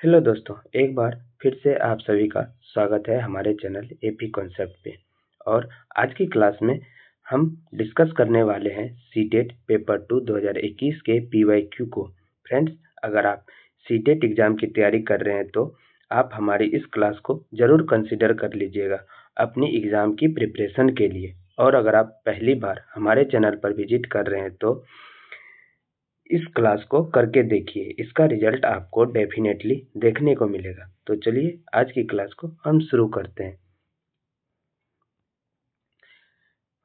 Hello दोस्तों, एक बार फिर से आप सभी का स्वागत है हमारे चैनल एपी कॉन्सेप्ट पे। और आज की क्लास में हम डिस्कस करने वाले हैं सीटेट पेपर 2 2021 के पीवाईक्यू को। फ्रेंड्स, अगर आप सीटेट एग्जाम की तैयारी कर रहे हैं तो आप हमारी इस क्लास को ज़रूर कंसिडर कर लीजिएगा अपनी एग्ज़ाम की प्रिपरेशन के लिए। और अगर आप पहली बार हमारे चैनल पर विजिट कर रहे हैं तो इस क्लास को करके देखिए, इसका रिजल्ट आपको डेफिनेटली देखने को मिलेगा। तो चलिए आज की क्लास को हम शुरू करते हैं।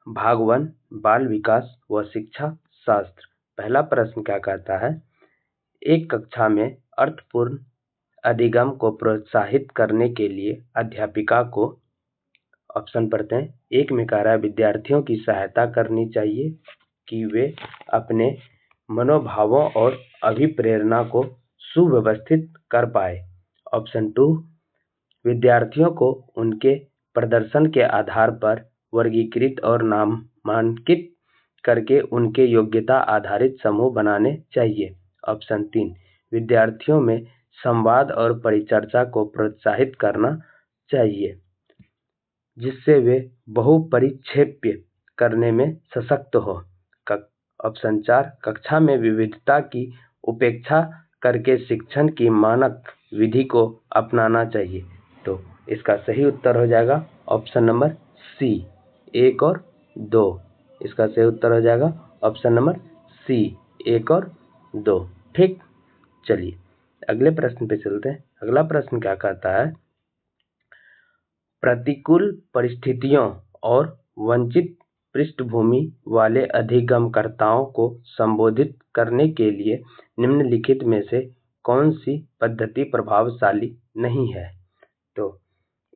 भाग 1 बाल विकास व शिक्षा शास्त्र। पहला प्रश्न क्या कहता है? एक कक्षा में अर्थपूर्ण अधिगम को प्रोत्साहित करने के लिए अध्यापिका को ऑप्शन पढ़ते हैं। एक में कह रहा है विद्यार्थियों की सहायता करनी चाहिए कि वे अपने मनोभावों और अभिप्रेरणा को सुव्यवस्थित कर पाए। ऑप्शन 2, विद्यार्थियों को उनके प्रदर्शन के आधार पर वर्गीकृत और नामांकित करके उनके योग्यता आधारित समूह बनाने चाहिए। ऑप्शन 3, विद्यार्थियों में संवाद और परिचर्चा को प्रोत्साहित करना चाहिए जिससे वे बहुपरिक्षेप्य करने में सशक्त हो। ऑप्शन 4, कक्षा में विविधता की उपेक्षा करके शिक्षण की मानक विधि को अपनाना चाहिए। तो इसका सही उत्तर हो जाएगा ऑप्शन नंबर सी, 1 और 2। इसका सही उत्तर हो जाएगा ऑप्शन नंबर सी, 1 और 2। ठीक, चलिए अगले प्रश्न पे चलते हैं। अगला प्रश्न क्या कहता है? प्रतिकूल परिस्थितियों और वंचित पृष्ठभूमि वाले अधिगमकर्ताओं को संबोधित करने के लिए निम्नलिखित में से कौन सी पद्धति प्रभावशाली नहीं है? तो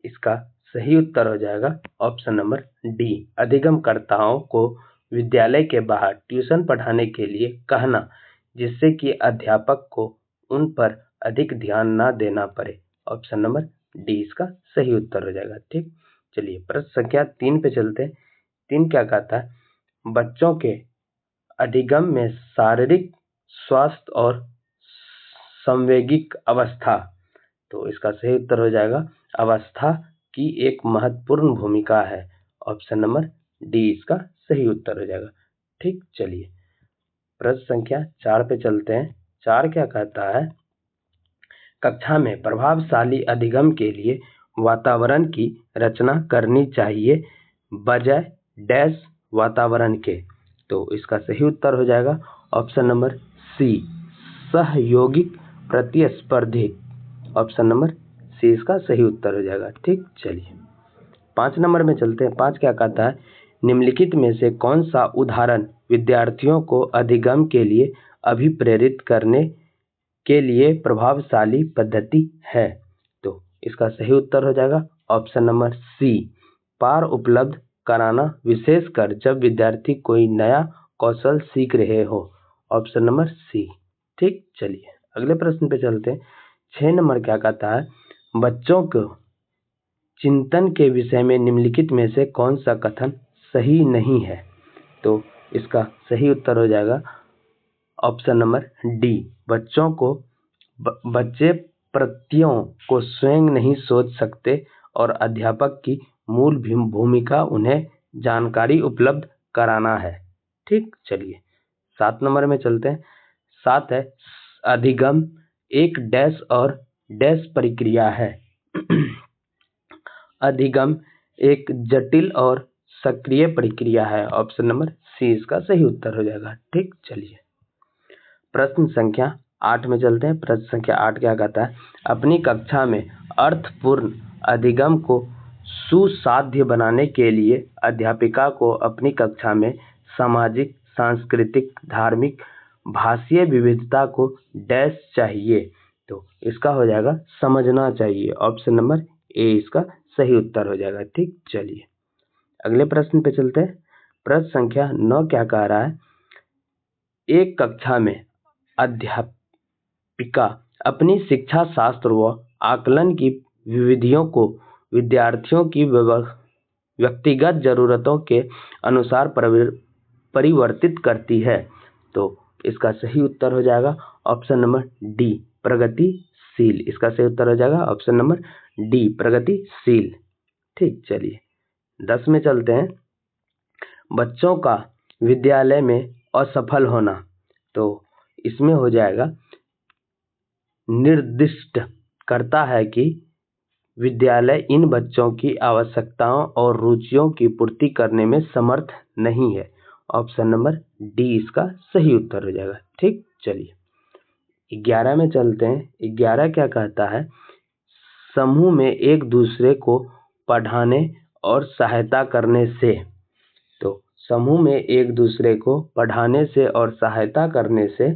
इसका सही उत्तर हो जाएगा ऑप्शन नंबर डी, अधिगमकर्ताओं को विद्यालय के बाहर ट्यूशन पढ़ाने के लिए कहना जिससे कि अध्यापक को उन पर अधिक ध्यान न देना पड़े। ऑप्शन नंबर डी इसका सही उत्तर हो जाएगा। ठीक, चलिए प्रश्न संख्या 3 पे चलते हैं। 3 क्या कहता है? बच्चों के अधिगम में शारीरिक स्वास्थ्य और संवैगिक अवस्था। तो इसका सही उत्तर हो जाएगा अवस्था की एक महत्वपूर्ण भूमिका है। ऑप्शन नंबर डी इसका सही उत्तर हो जाएगा। ठीक, चलिए प्रश्न संख्या 4 पे चलते हैं। 4 क्या कहता है? कक्षा में प्रभावशाली अधिगम के लिए वातावरण की रचना करनी चाहिए बजाय डैश वातावरण के। तो इसका सही उत्तर हो जाएगा ऑप्शन नंबर सी, सहयोगिक प्रतिस्पर्धी। ऑप्शन नंबर सी इसका सही उत्तर हो जाएगा। ठीक, चलिए 5 नंबर में चलते हैं। 5 क्या कहता है? निम्नलिखित में से कौन सा उदाहरण विद्यार्थियों को अधिगम के लिए अभिप्रेरित करने के लिए प्रभावशाली पद्धति है? तो इसका सही उत्तर हो जाएगा ऑप्शन नंबर सी, पार उपलब्ध कराना, विशेषकर जब विद्यार्थी कोई नया कौशल सीख रहे हो। Option number C. ठीक, चलिए अगले प्रश्न पे चलते हैं। 6 नंबर क्या कहता है? बच्चों को चिंतन के विषय में निम्नलिखित में से कौन सा कथन सही नहीं है? तो इसका सही उत्तर हो जाएगा ऑप्शन नंबर डी, बच्चे प्रत्ययों को स्वयं नहीं सोच सकते और अध्यापक की मूल भूमिका उन्हें जानकारी उपलब्ध कराना है। ठीक, चलिए 7 नंबर में चलते हैं। 7 है अधिगम एक डैश और डैश प्रक्रिया है। अधिगम एक जटिल और सक्रिय प्रक्रिया है। ऑप्शन नंबर सी इसका सही उत्तर हो जाएगा। ठीक, चलिए प्रश्न संख्या 8 में चलते हैं। प्रश्न संख्या 8 क्या कहता है? अपनी कक्षा में अर्थपूर्ण अधिगम को सुसाध्य बनाने के लिए अध्यापिका को अपनी कक्षा में सामाजिक, सांस्कृतिक, धार्मिक, भाषीय विविधता को डैश चाहिए। तो इसका हो जाएगा समझना चाहिए। ऑप्शन नंबर ए इसका सही उत्तर हो जाएगा। ठीक, चलिए अगले प्रश्न पे चलते हैं। प्रश्न संख्या 9 क्या कह रहा है? एक कक्षा में अध्यापिका अपनी शिक्षा शास्त्र व आकलन की विधियों को विद्यार्थियों की व्यक्तिगत जरूरतों के अनुसार परिवर्तित करती है। तो इसका सही उत्तर हो जाएगा ऑप्शन नंबर डी, प्रगतिशील प्रगतिशील। इसका सही उत्तर हो जाएगा ऑप्शन नंबर डी, प्रगतिशील। ठीक, चलिए 10 में चलते हैं। बच्चों का विद्यालय में असफल होना, तो इसमें हो जाएगा निर्दिष्ट करता है कि विद्यालय इन बच्चों की आवश्यकताओं और रुचियों की पूर्ति करने में समर्थ नहीं है। ऑप्शन नंबर डी इसका सही उत्तर हो जाएगा। ठीक, चलिए 11 में चलते हैं। 11 क्या कहता है, समूह में एक दूसरे को पढ़ाने और सहायता करने से, तो समूह में एक दूसरे को पढ़ाने से और सहायता करने से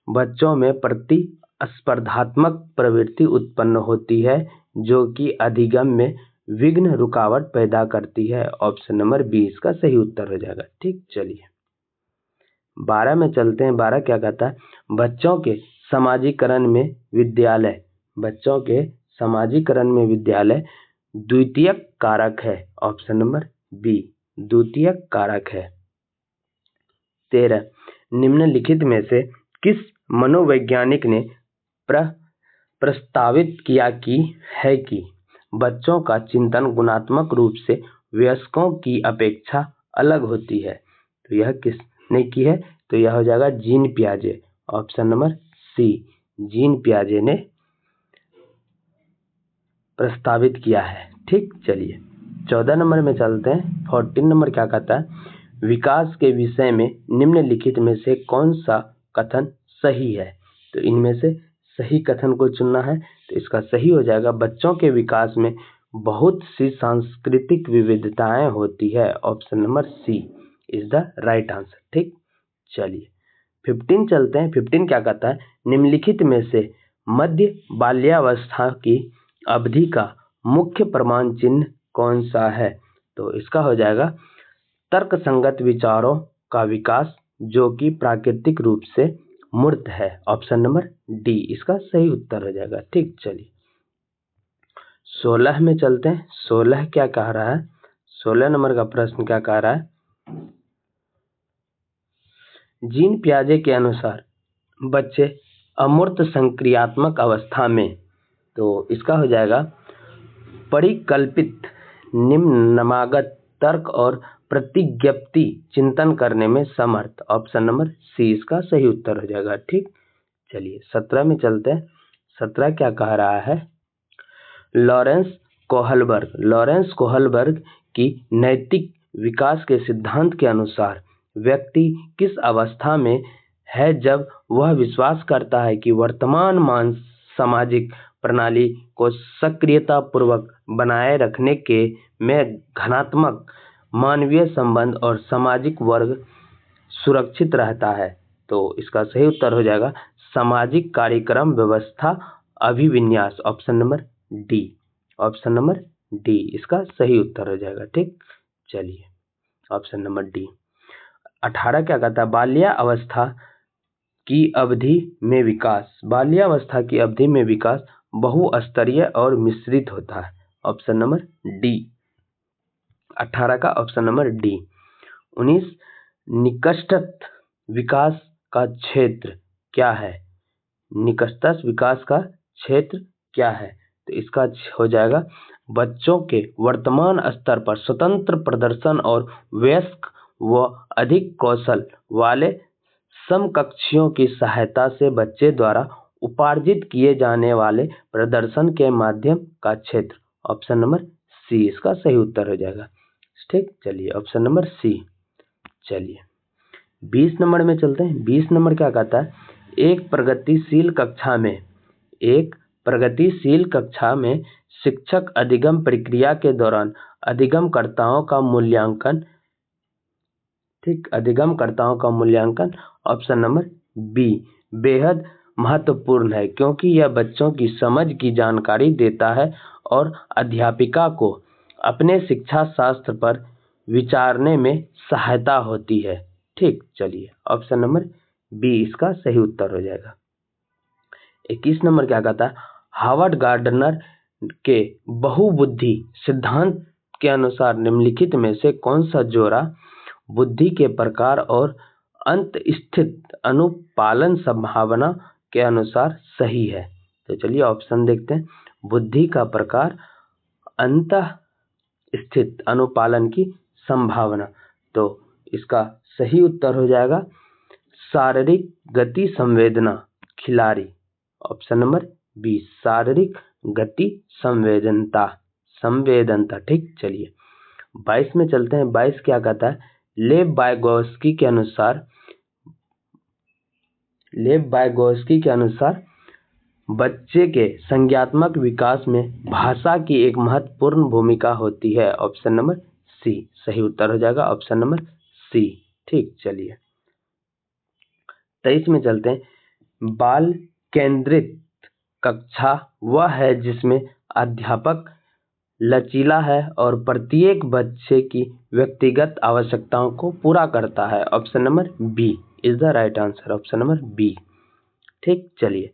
बच्चों में प्रतिस्पर्धात्मक प्रवृत्ति उत्पन्न होती है, जो कि अधिगम में विघ्न रुकावट पैदा करती है। ऑप्शन नंबर बी इसका सही उत्तर हो जाएगा। ठीक, चलिए 12 में चलते हैं। 12 क्या कहता है, बच्चों के समाजीकरण में विद्यालय, बच्चों के समाजीकरण में विद्यालय द्वितीयक कारक है। ऑप्शन नंबर बी, द्वितीयक कारक है। 13, निम्नलिखित में से किस मनोवैज्ञानिक ने प्रस्तावित किया है कि बच्चों का चिंतन गुणात्मक रूप से वयस्कों की अपेक्षा अलग होती है? तो यह किसने की है? तो यह हो जाएगा जीन पियाजे। ऑप्शन नंबर सी, जीन पियाजे ने प्रस्तावित किया है। ठीक, चलिए 14 नंबर में चलते हैं। 14 नंबर क्या कहता है, विकास के विषय में निम्नलिखित में से कौन सा कथन सही है? तो इनमें से सही कथन को चुनना है। तो इसका सही हो जाएगा, बच्चों के विकास में बहुत सी सांस्कृतिक विविधताएं होती है। Option number C is the right answer. ठीक, चलिए 15 चलते हैं। 15 क्या कहता है, निम्नलिखित में से मध्य बाल्यावस्था की अवधि का मुख्य प्रमाण चिन्ह कौन सा है? तो इसका हो जाएगा तर्कसंगत विचारों का विकास, जो कि प्राकृतिक रूप से मूर्त है। ऑप्शन नंबर डी इसका सही उत्तर हो जाएगा। ठीक, चलिए 16 में चलते हैं। 16 क्या कह रहा है, 16 नंबर का प्रश्न क्या कह रहा है, जीन पियाजे के अनुसार बच्चे अमूर्त संक्रियात्मक अवस्था में, तो इसका हो जाएगा परिकल्पित निम्नमागत तर्क और प्रतिज्ञप्ति चिंतन करने में समर्थ। ऑप्शन नंबर सी इसका सही उत्तर हो जाएगा। ठीक, चलिए 17 में चलते हैं। 17 क्या कह रहा है, लॉरेंस कोहलबर्ग की नैतिक विकास के सिद्धांत के अनुसार व्यक्ति किस अवस्था में है जब वह विश्वास करता है कि वर्तमान सामाजिक प्रणाली को सक्रियता पूर्वक बनाए रखने के में घनात्मक मानवीय संबंध और सामाजिक वर्ग सुरक्षित रहता है? तो इसका सही उत्तर हो जाएगा सामाजिक कार्यक्रम व्यवस्था अभिविन्यास। Option number D, option number D इसका सही उत्तर हो जाएगा। ठीक, चलिए ऑप्शन नंबर डी। 18 क्या कहता है, बाल्यावस्था की अवधि में विकास, बाल्यावस्था की अवधि में विकास बहुस्तरीय और मिश्रित होता है। ऑप्शन नंबर डी, 18 का ऑप्शन नंबर डी। 19, निकटस्थ विकास का क्षेत्र क्या है? निकटस्थ विकास का क्षेत्र क्या है? तो इसका हो जाएगा बच्चों के वर्तमान स्तर पर स्वतंत्र प्रदर्शन और वयस्क व अधिक कौशल वाले समकक्षियों की सहायता से बच्चे द्वारा उपार्जित किए जाने वाले प्रदर्शन के माध्यम का क्षेत्र। ऑप्शन नंबर सी इसका सही उत्तर हो जाएगा। ठीक, चलिए ऑप्शन नंबर सी। चलिए 20 नंबर में चलते हैं। 20 नंबर क्या कहता है, एक प्रगतिशील कक्षा में शिक्षक अधिगम प्रक्रिया के दौरान अधिगमकर्ताओं का मूल्यांकन ऑप्शन नंबर बी बेहद महत्वपूर्ण है, क्योंकि यह बच्चों की समझ की जानकारी देता है और अध्यापिका को अपने शिक्षा शास्त्र पर विचारने में सहायता होती है। ठीक, चलिए ऑप्शन नंबर बी इसका सही उत्तर हो जाएगा। 21 नंबर क्या कहता है, हार्वर्ड गार्डनर के बहुबुद्धि सिद्धांत के अनुसार निम्नलिखित में से कौन सा जोड़ा बुद्धि के प्रकार और अंतस्थित अनुपालन संभावना के अनुसार सही है? तो चलिए ऑप्शन देखते हैं। बुद्धि का प्रकार, अंतः स्थित अनुपालन की संभावना। तो इसका सही उत्तर हो जाएगा शारीरिक गति संवेदना खिलाड़ी, ऑप्शन नंबर बी, शारीरिक गति संवेदनता। ठीक, चलिए 22 में चलते हैं। 22 क्या कहता है? लेव वाइगोत्स्की के अनुसार बच्चे के संज्ञानात्मक विकास में भाषा की एक महत्वपूर्ण भूमिका होती है, ऑप्शन नंबर सी, सही उत्तर हो जाएगा ऑप्शन नंबर सी। ठीक, चलिए 23 में चलते हैं। बाल केंद्रित कक्षा वह है जिसमें अध्यापक लचीला है और प्रत्येक बच्चे की व्यक्तिगत आवश्यकताओं को पूरा करता है, option number B is the right answer, option number B. ठीक, चलिए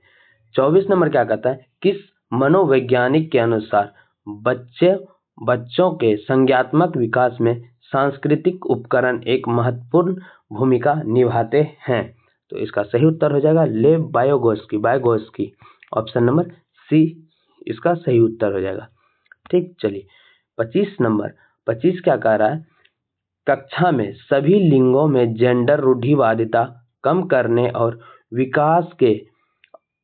24 नंबर क्या कहता है? किस मनोवैज्ञानिक के अनुसार बच्चों के संज्ञानात्मक विकास में सांस्कृतिक उपकरण एक महत्वपूर्ण भूमिका निभाते हैं? तो इसका सही उत्तर हो जाएगा लेव वाइगोत्स्की, ऑप्शन नंबर सी इसका सही उत्तर हो जाएगा। ठीक, चलिए 25 नंबर। 25 क्या कह रहा है? कक्षा में सभी लिंगों में जेंडर रूढ़िवादिता कम करने और विकास के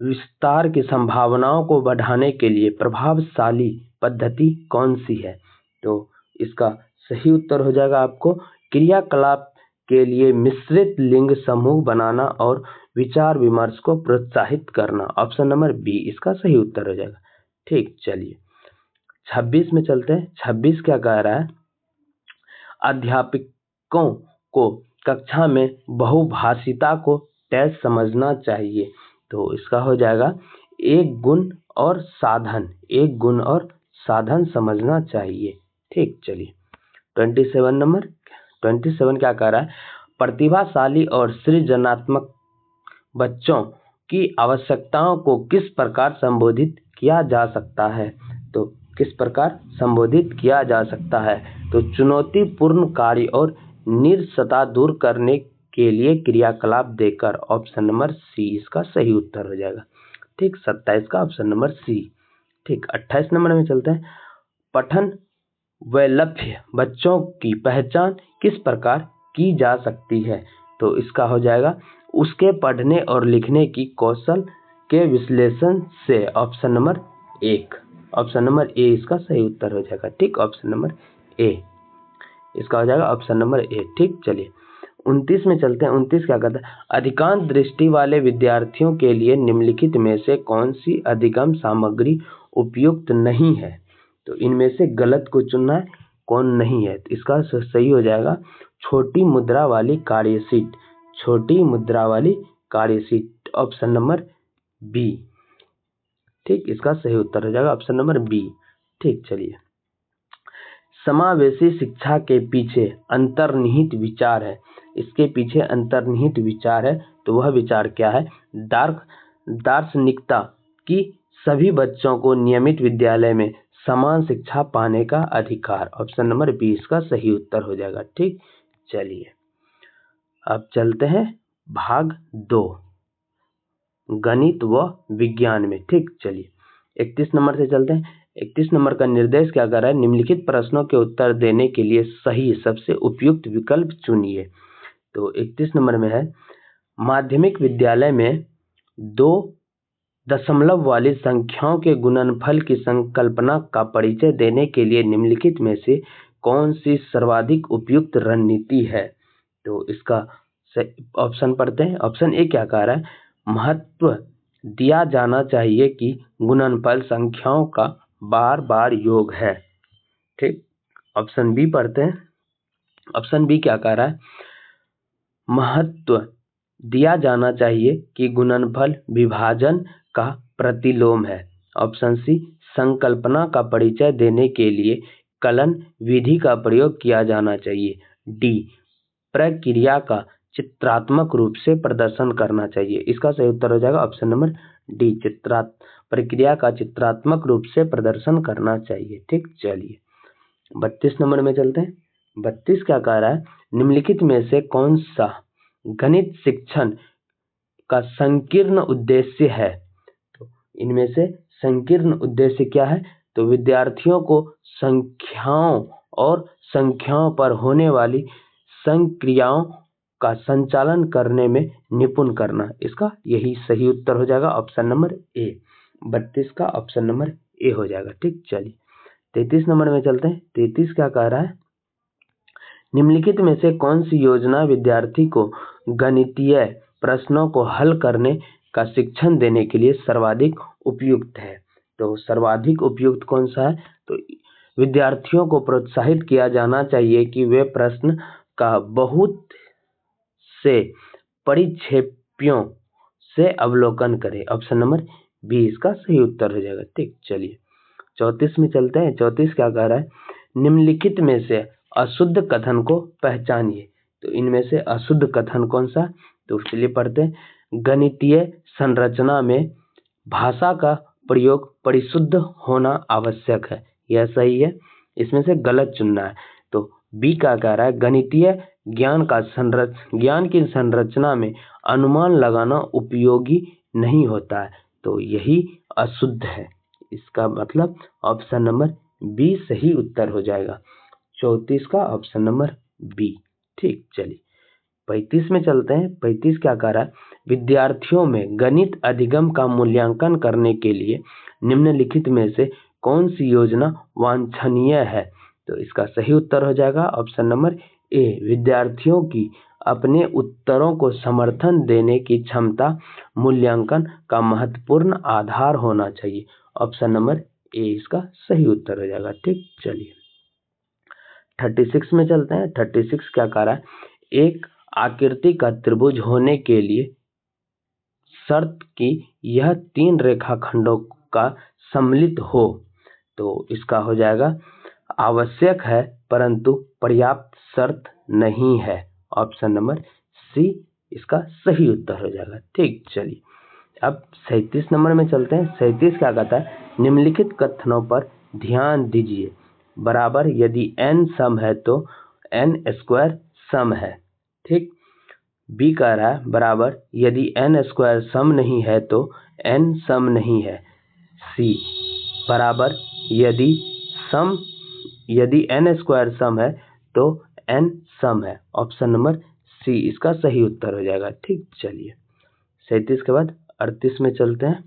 विस्तार की संभावनाओं को बढ़ाने के लिए प्रभावशाली पद्धति कौन सी है? तो इसका सही उत्तर हो जाएगा आपको क्रियाकलाप के लिए मिश्रित लिंग समूह बनाना और विचार विमर्श को प्रोत्साहित करना, ऑप्शन नंबर बी इसका सही उत्तर हो जाएगा। ठीक, चलिए 26 में चलते हैं। 26 क्या कह रहा है? अध्यापकों को कक्षा में बहुभाषिता को टेस्ट समझना चाहिए। तो इसका हो जाएगा एक गुण और साधन समझना चाहिए। ठीक, चलिए 27 नंबर। 27 क्या कह रहा है? प्रतिभाशाली और सृजनात्मक बच्चों की आवश्यकताओं को किस प्रकार संबोधित किया जा सकता है? तो किस प्रकार संबोधित किया जा सकता है? तो चुनौतीपूर्ण कार्य और निरसता दूर करने के लिए क्रियाकलाप देकर, ऑप्शन नंबर सी इसका सही उत्तर हो जाएगा। ठीक, 27 का ऑप्शन नंबर सी। ठीक, 28 नंबर में चलते हैं। पठन वैलभ्य बच्चों की पहचान किस प्रकार की जा सकती है? तो इसका हो जाएगा उसके पढ़ने और लिखने की कौशल के विश्लेषण से, ऑप्शन नंबर ए इसका सही उत्तर हो जाएगा। ठीक, ऑप्शन नंबर ए इसका हो जाएगा ऑप्शन नंबर ए। ठीक, चलिए 29 में चलते हैं। 29 क्या कहता है? अधिकांश दृष्टि वाले विद्यार्थियों के लिए निम्नलिखित में से कौन सी अधिगम सामग्री उपयुक्त नहीं है? तो इनमें से गलत को चुनना है, कौन नहीं है। तो इसका सही हो जाएगा छोटी मुद्रा वाली कार्यशीट, ऑप्शन नंबर बी। ठीक, इसका सही उत्तर हो जाएगा ऑप्शन नंबर बी। ठीक, चलिए समावेशी शिक्षा के पीछे अंतर्निहित विचार है। इसके पीछे अंतर्निहित विचार है, तो वह विचार क्या है? दार्शनिकता की सभी बच्चों को नियमित विद्यालय में समान शिक्षा पाने का अधिकार, ऑप्शन नंबर बी इसका सही उत्तर हो जाएगा। ठीक, चलिए अब चलते हैं भाग 2 गणित व विज्ञान में। ठीक, चलिए 31 नंबर से चलते हैं। 31 नंबर का निर्देश क्या कर रहा है? निम्नलिखित प्रश्नों के उत्तर देने के लिए सही सबसे उपयुक्त विकल्प चुनिए। तो 31 नंबर में है माध्यमिक विद्यालय में 2 दशमलव वाली संख्याओं के गुणनफल की संकल्पना का परिचय देने के लिए निम्नलिखित में से कौन सी सर्वाधिक उपयुक्त रणनीति है? तो इसका ऑप्शन पढ़ते हैं। ऑप्शन ए क्या कह रहा है? महत्व दिया जाना चाहिए कि गुणनफल संख्याओं का बार बार योग है। ठीक, ऑप्शन बी पढ़ते हैं। ऑप्शन बी क्या कह रहा है? महत्व दिया जाना चाहिए कि गुणनफल विभाजन का प्रतिलोम है। ऑप्शन सी संकल्पना का परिचय देने के लिए कलन विधि का प्रयोग किया जाना चाहिए। डी प्रक्रिया का चित्रात्मक रूप से प्रदर्शन करना चाहिए। इसका सही उत्तर हो जाएगा ऑप्शन नंबर डी प्रक्रिया का चित्रात्मक रूप से प्रदर्शन करना चाहिए। ठीक, चलिए 32 नंबर में चलते हैं। 32 क्या कह रहा है? निम्नलिखित में से कौन सा गणित शिक्षण का संकीर्ण उद्देश्य है? तो इनमें से संकीर्ण उद्देश्य क्या है? तो विद्यार्थियों को संख्याओं और संख्याओं पर होने वाली संक्रियाओं का संचालन करने में निपुण करना। इसका यही सही उत्तर हो जाएगा ऑप्शन नंबर ए। 32 का ऑप्शन नंबर ए हो जाएगा। ठीक, चलिए 33 नंबर में चलते हैं। 33 क्या कह रहा है? निम्नलिखित में से कौन सी योजना विद्यार्थी को गणितीय प्रश्नों को हल करने का शिक्षण देने के लिए सर्वाधिक उपयुक्त है? तो सर्वाधिक उपयुक्त कौन सा है? तो विद्यार्थियों को प्रोत्साहित किया जाना चाहिए कि वे प्रश्न का बहुत से परिक्षेपियों से अवलोकन करें। ऑप्शन नंबर बी इसका सही उत्तर हो जाएगा। ठीक, चलिए 34 में चलते हैं। 34 क्या कह रहा है? निम्नलिखित में से अशुद्ध कथन को पहचानिए। तो इनमें से अशुद्ध कथन कौन सा? तो चलिए पढ़ते हैं। गणितीय संरचना में भाषा का प्रयोग परिशुद्ध होना आवश्यक है। यह सही है, इसमें से गलत चुनना है। तो बी का कह रहा है गणितीय ज्ञान की संरचना में अनुमान लगाना उपयोगी नहीं होता है। तो यही अशुद्ध है। इसका मतलब ऑप्शन नंबर बी सही उत्तर हो जाएगा। 34 का ऑप्शन नंबर बी। ठीक, चलिए 35 में चलते हैं। 35 क्या कह रहा है? विद्यार्थियों में गणित अधिगम का मूल्यांकन करने के लिए निम्नलिखित में से कौन सी योजना वांछनीय है? तो इसका सही उत्तर हो जाएगा ऑप्शन नंबर ए। विद्यार्थियों की अपने उत्तरों को समर्थन देने की क्षमता मूल्यांकन का महत्वपूर्ण आधार होना चाहिए। ऑप्शन नंबर ए इसका सही उत्तर हो जाएगा। ठीक, चलिए 36 में चलते हैं। 36 क्या कह रहा है? एक आकृति का त्रिभुज होने के लिए शर्त कि यह 3 रेखाखंडों का सम्मिलित हो। तो इसका हो जाएगा आवश्यक है परंतु पर्याप्त शर्त नहीं है। ऑप्शन नंबर सी इसका सही उत्तर हो जाएगा। ठीक, चलिए अब 37 नंबर में चलते हैं। 37 क्या कहता है? निम्नलिखित कथनों पर ध्यान दीजिए। बराबर यदि n सम है तो n स्क्वायर सम है। ठीक, बी कह रहा है बराबर यदि n स्क्वायर सम नहीं है तो n सम नहीं है। सी बराबर यदि n स्क्वायर सम है तो n सम है। ऑप्शन नंबर सी इसका सही उत्तर हो जाएगा। ठीक, चलिए 37 के बाद 38 में चलते हैं।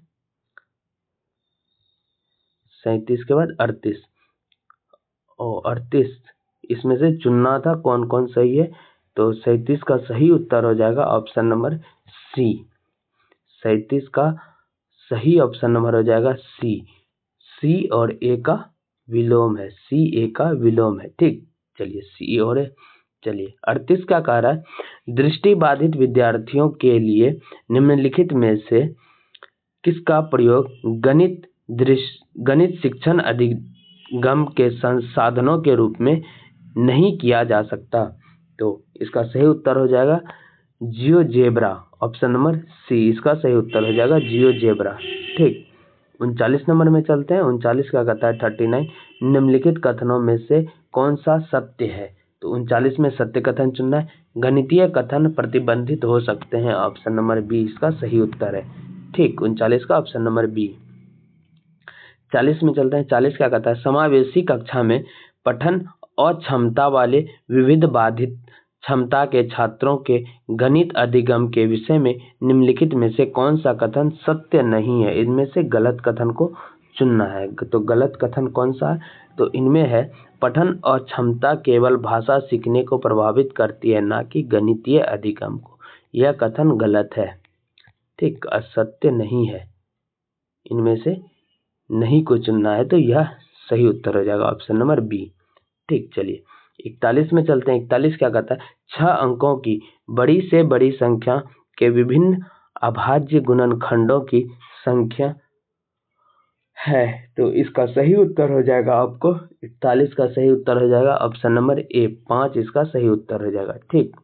37 के बाद 38 और 38 इसमें से चुनना था कौन कौन सही है। तो 37 का सही उत्तर हो जाएगा ऑप्शन नंबर सी। 37 का सही ऑप्शन नंबर हो जाएगा सी। सी और ए का विलोम है। सी ए का विलोम है। ठीक, चलिए सी और ए। चलिए 38 क्या कह रहा है? दृष्टिबाधित विद्यार्थियों के लिए निम्नलिखित में से किसका प्रयोग गणित शिक्षण अधिगम के संसाधनों के रूप में नहीं किया जा सकता? तो इसका सही उत्तर हो जाएगा जियोजेब्रा। ऑप्शन नंबर सी इसका सही उत्तर हो जाएगा जियोजेब्रा। ठीक, 39 नंबर में चलते हैं। 39 क्या कहता है? 39 निम्नलिखित कथनों में से कौन सा सत्य है? तो 39 में सत्य कथन चुनना है। गणितीय कथन प्रतिबंधित हो सकते हैं। ऑप्शन नंबर बी इसका सही उत्तर है। ठीक, 39 का ऑप्शन नंबर बी। 40 में चलते हैं। 40 क्या कहता है? समावेशी कक्षा में पठन अक्षमता वाले विविध बाधित क्षमता के छात्रों के गणित अधिगम के विषय में निम्नलिखित में से कौन सा कथन सत्य नहीं है? इनमें से गलत कथन को चुनना है। तो गलत कथन कौन सा है? तो इनमें है पठन अक्षमता केवल भाषा सीखने को प्रभावित करती है, ना कि गणितीय अधिगम को। यह कथन गलत है। ठीक, असत्य नहीं है। इनमें से नहीं को चुनना है। तो यह सही उत्तर हो जाएगा ऑप्शन नंबर बी। ठीक, चलिए 41 में चलते हैं। 41 क्या कहता है? 6 अंकों की बड़ी से बड़ी संख्या के विभिन्न अभाज्य गुणनखंडों की संख्या है। तो इसका सही उत्तर हो जाएगा आपको 41 का सही उत्तर हो जाएगा ऑप्शन नंबर ए। 5 इसका सही उत्तर हो जाएगा। ठीक,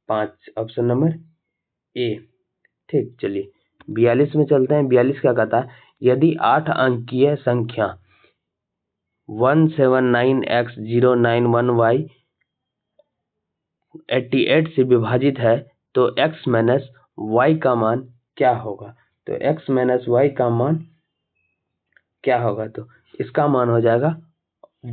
5 ऑप्शन नंबर ए। ठीक, चलिए 42 में चलते हैं। 42 क्या कहता है? यदि 8 अंकीय संख्या 179x091y 88 से विभाजित है तो x माइनस y का मान क्या होगा? तो x माइनस y का मान क्या होगा? तो इसका मान हो जाएगा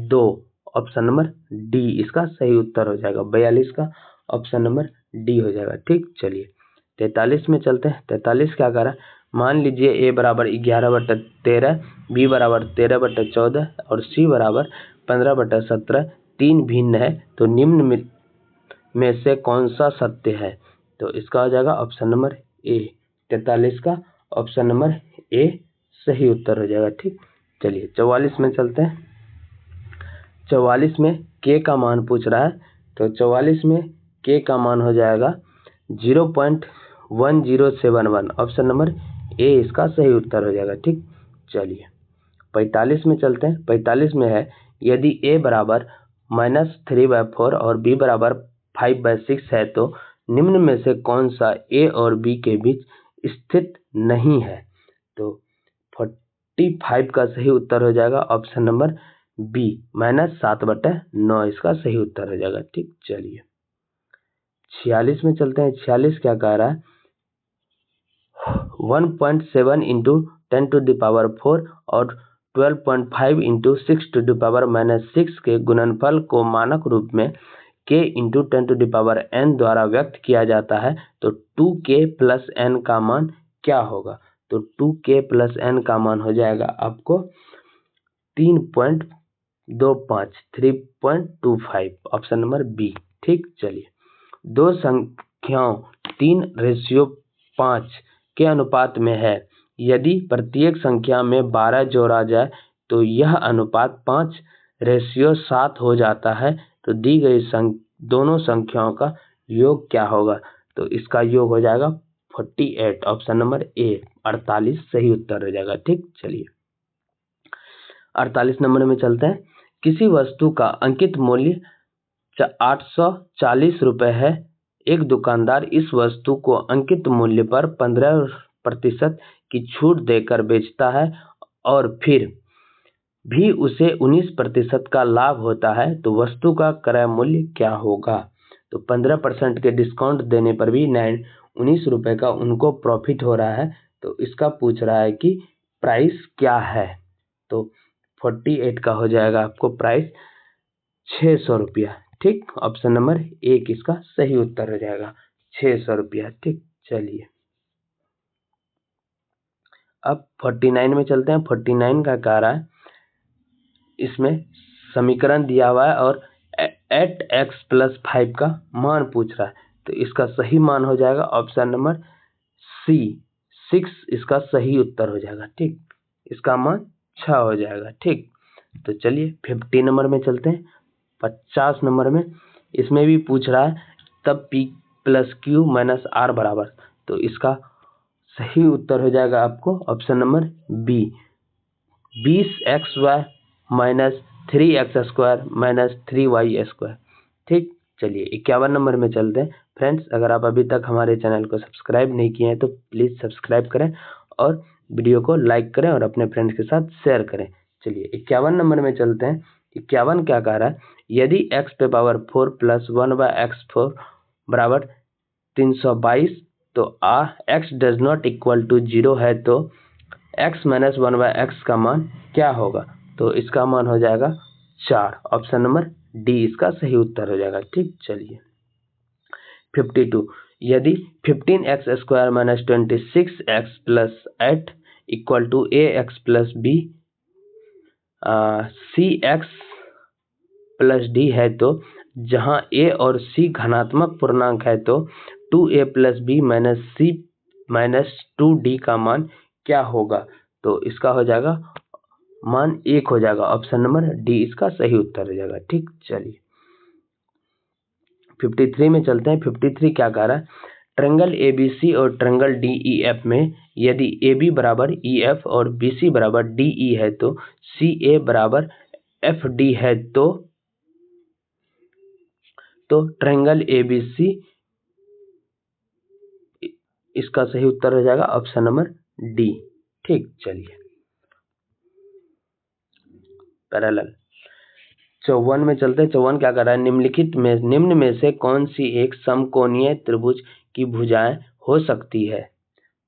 2, ऑप्शन नंबर डी इसका सही उत्तर हो जाएगा। 42 का ऑप्शन नंबर डी हो जाएगा। ठीक, चलिए 43 में चलते हैं। 43 क्या कह रहा है? मान लीजिए ए बराबर 11/13, बी बराबर 13/14 और सी बराबर 15/17 तीन भिन्न है, तो निम्न में से कौन सा सत्य है? तो इसका हो जाएगा ऑप्शन नंबर ए। 43 का ऑप्शन नंबर ए सही उत्तर हो जाएगा। ठीक, चलिए 44 में चलते हैं। 44 में के का मान पूछ रहा है, तो 44 में के का मान हो जाएगा 0.1071, ऑप्शन नंबर ए इसका सही उत्तर हो जाएगा। ठीक, चलिए 45 में चलते हैं। 45 में है यदि ए बराबर -3/4 और बी बराबर 5/6 है, तो निम्न में से कौन सा ए और बी के बीच स्थित नहीं है? तो 45 का सही उत्तर हो जाएगा ऑप्शन नंबर बी, -7/9 इसका सही उत्तर हो जाएगा। ठीक, चलिए 46 में चलते हैं। 46 क्या कह रहा है? 1.7 इंटू 10⁴ और 12.5 इंटू 6⁻⁻6 के गुणनफल को मानक रूप में k इंटू 10⁻n द्वारा व्यक्त किया जाता है, तो 2k प्लस n का मान क्या होगा? तो 2k प्लस n का मान हो जाएगा आपको 3.25, ऑप्शन नंबर बी। ठीक, चलिए दो संख्याओं 3:5 के अनुपात में है, यदि प्रत्येक संख्या में 12 जोड़ा जाए तो यह अनुपात 5:7 हो जाता है, तो दी गई दोनों संख्याओं का योग क्या होगा? तो इसका योग हो जाएगा 48, ऑप्शन नंबर ए 48 सही उत्तर हो जाएगा। ठीक, चलिए 48 नंबर में चलते हैं। किसी वस्तु का अंकित मूल्य 840 रुपये है। एक दुकानदार इस वस्तु को अंकित मूल्य पर 15% की छूट देकर बेचता है और फिर भी उसे 19% का लाभ होता है, तो वस्तु का क्रय मूल्य क्या होगा? तो 15% के डिस्काउंट देने पर भी 19 रुपये का उनको प्रॉफिट हो रहा है, तो इसका पूछ रहा है कि प्राइस क्या है? तो 48 का हो जाएगा आपको प्राइस 600 रुपया। ठीक, ऑप्शन नंबर एक इसका सही उत्तर हो जाएगा 600 रुपया। ठीक, चलिए अब 49 में चलते हैं। 49 का कह रहा है, इसमें समीकरण दिया हुआ है और 8x+5 का मान पूछ रहा है, तो इसका सही मान हो जाएगा ऑप्शन नंबर सी 6 इसका सही उत्तर हो जाएगा। ठीक, इसका मान 6 हो जाएगा। ठीक, तो चलिए 50 नंबर में चलते हैं। 50 नंबर में इसमें भी पूछ रहा है तब p + q - r बराबर, तो इसका सही उत्तर हो जाएगा आपको option number B 20xy - 3x² - 3y²। ठीक, चलिए 51 नंबर में चलते हैं। फ्रेंड्स, अगर आप अभी तक हमारे चैनल को सब्सक्राइब नहीं किए हैं तो प्लीज़ सब्सक्राइब करें और वीडियो को लाइक करें और अपने फ्रेंड्स के साथ शेयर करें। चलिए 51 नंबर में चलते हैं। 51 क्या कह रहा है? यदि x⁴ + 1/x4 बराबर 322, तो x does not equal to 0 है, तो x - 1/x का मान क्या होगा? तो इसका मान हो जाएगा 4, ऑप्शन नंबर डी इसका सही उत्तर हो जाएगा। ठीक, चलिए 52 यदि 15x² - 26x + 8 = ax + b cx + d है, तो जहां a और c धनात्मक पूर्णांक है, तो 2a + b - c - 2d का मान क्या होगा? तो इसका हो जाएगा मान 1 हो जाएगा, ऑप्शन नंबर डी इसका सही उत्तर हो जाएगा। ठीक, चलिए 53 में चलते हैं। 53 क्या कह रहा है? ट्रायंगल ABC और ट्रायंगल DEF में यदि AB बराबर EF और BC बराबर DE है, तो CA बराबर FD है, तो ट्रायंगल ABC इसका सही उत्तर हो जाएगा ऑप्शन नंबर डी। ठीक, चलिए पैरेलल 54 में चलते हैं। 54 क्या कर रहा है? निम्न में से कौन सी एक समकोणीय त्रिभुज की भुजाएं हो सकती है?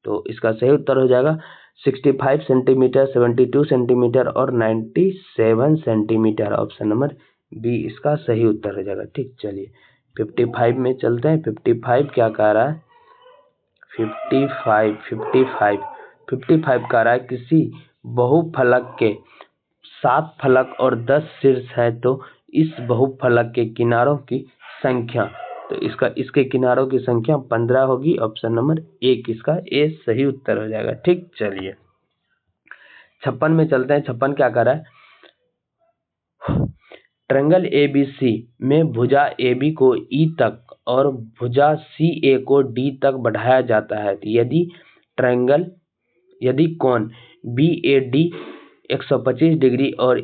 तो इसका सही उत्तर हो जाएगा 65 सेंटीमीटर, 72 सेंटीमीटर और 97 सेंटीमीटर। ऑप्शन नंबर बी इसका सही उत्तर हो जाएगा। ठीक, चलिए 55 में चलते हैं। 55 क्या कह रहा है? 55 कह रहा है किसी बहुफलक के 7 फलक और 10 शीर्ष है तो इस बहुफलक के किनारों की संख्या, तो इसके किनारों की संख्या 15 होगी। ऑप्शन नंबर 1 इसका ए सही उत्तर हो जाएगा। ठीक, चलिए 56 में चलते हैं। 56 क्या कर रहा है? ट्रायंगल ABC में भुजा AB को E तक और भुजा CA को D तक बढ़ाया जाता है तो यदि कोण BAD 125 डिग्री और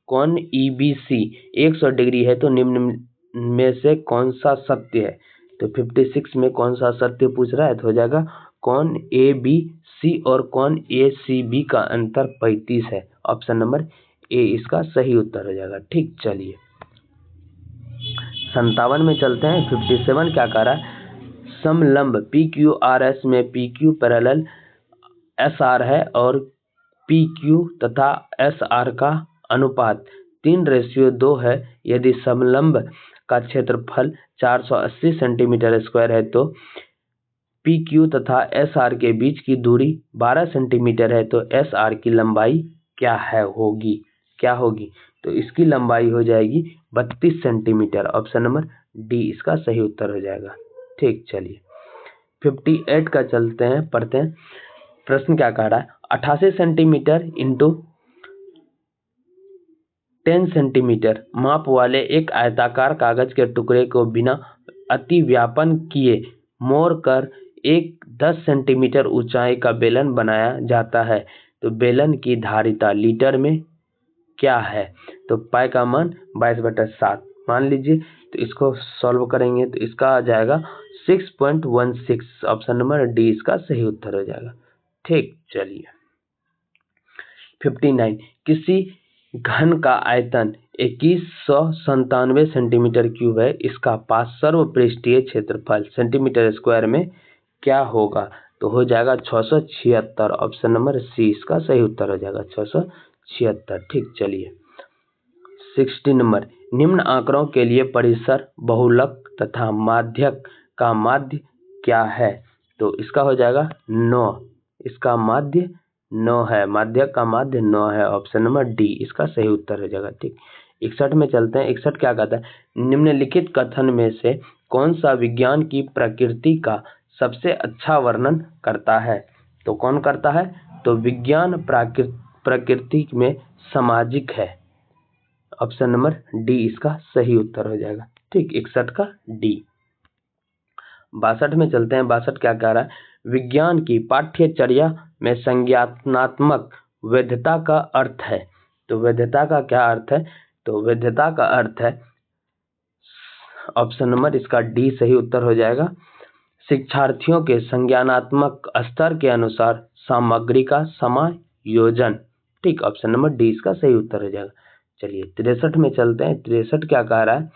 कोण EBC 100 डिग्री है तो निम्न में से कौन सा सत्य है? तो 56 में कौन सा सत्य पूछ रहा है तो हो जाएगा कोण ABC और कोण ACB का अंतर 35 है। ऑप्शन नंबर ए इसका सही उत्तर हो जाएगा। ठीक, चलिए 57 में चलते हैं। 57 क्या कह रहा है? समलंब PQRS में PQ पैरेलल SR है और PQ तथा SR का अनुपात 3:2 है। यदि समलंब का क्षेत्रफल 480 सेंटीमीटर स्क्वायर है तो PQ तथा SR के बीच की दूरी 12 सेंटीमीटर है तो SR की लंबाई क्या होगी? तो इसकी लंबाई हो जाएगी 32 सेंटीमीटर। ऑप्शन नंबर डी इसका सही उत्तर हो जाएगा। ठीक, चलिए 58 का पढ़ते हैं। प्रश्न क्या कह रहा है? 88 सेंटीमीटर इंटू 10 सेंटीमीटर माप वाले एक आयताकार कागज के टुकड़े को बिना अतिव्यापन किए मोड़ कर एक 10 सेंटीमीटर ऊंचाई का बेलन बनाया जाता है तो बेलन की धारिता लीटर में क्या है? तो पाई का मान 22/7 मान लीजिए। तो इसको सॉल्व करेंगे तो इसका आ जाएगा 6.16। ऑप्शन नंबर डी इसका सही उत्तर हो जाएगा। ठीक, चलिए 59 किसी घन का आयतन 2197 सेंटीमीटर क्यूब है। इसका पार्श्व पृष्ठीय क्षेत्रफल सेंटीमीटर स्क्वायर में क्या होगा? तो हो जाएगा 676। ऑप्शन नंबर सी इसका सही उत्तर हो जाएगा 676। ठीक, चलिए 60 नंबर निम्न आंकड़ों के लिए परिसर बहुलक तथा माध्यक का माध्य क्या है? तो इसका हो जाएगा 9। इसका माध्य 9 है। माध्यक का माध्य 9 है। ऑप्शन नंबर डी इसका सही उत्तर हो जाएगा। ठीक, 61 में चलते हैं। 61 क्या कहता है? निम्नलिखित कथन में से कौन सा विज्ञान की प्रकृति का सबसे अच्छा वर्णन करता है? तो कौन करता है? तो विज्ञान प्रकृति में सामाजिक है। ऑप्शन नंबर डी इसका सही उत्तर हो जाएगा। ठीक, 61 का डी। 62 में चलते हैं। 62 क्या कह रहा है? विज्ञान की पाठ्यचर्या में संज्ञानात्मक वैधता का अर्थ है। तो वैधता का क्या अर्थ है? तो वैधता का अर्थ है, ऑप्शन नंबर इसका डी सही उत्तर हो जाएगा, शिक्षार्थियों के संज्ञानात्मक स्तर के अनुसार सामग्री का समायोजन। ठीक, ऑप्शन नंबर डी इसका सही उत्तर हो जाएगा। चलिए 63 में चलते हैं। 63 क्या कह रहा है?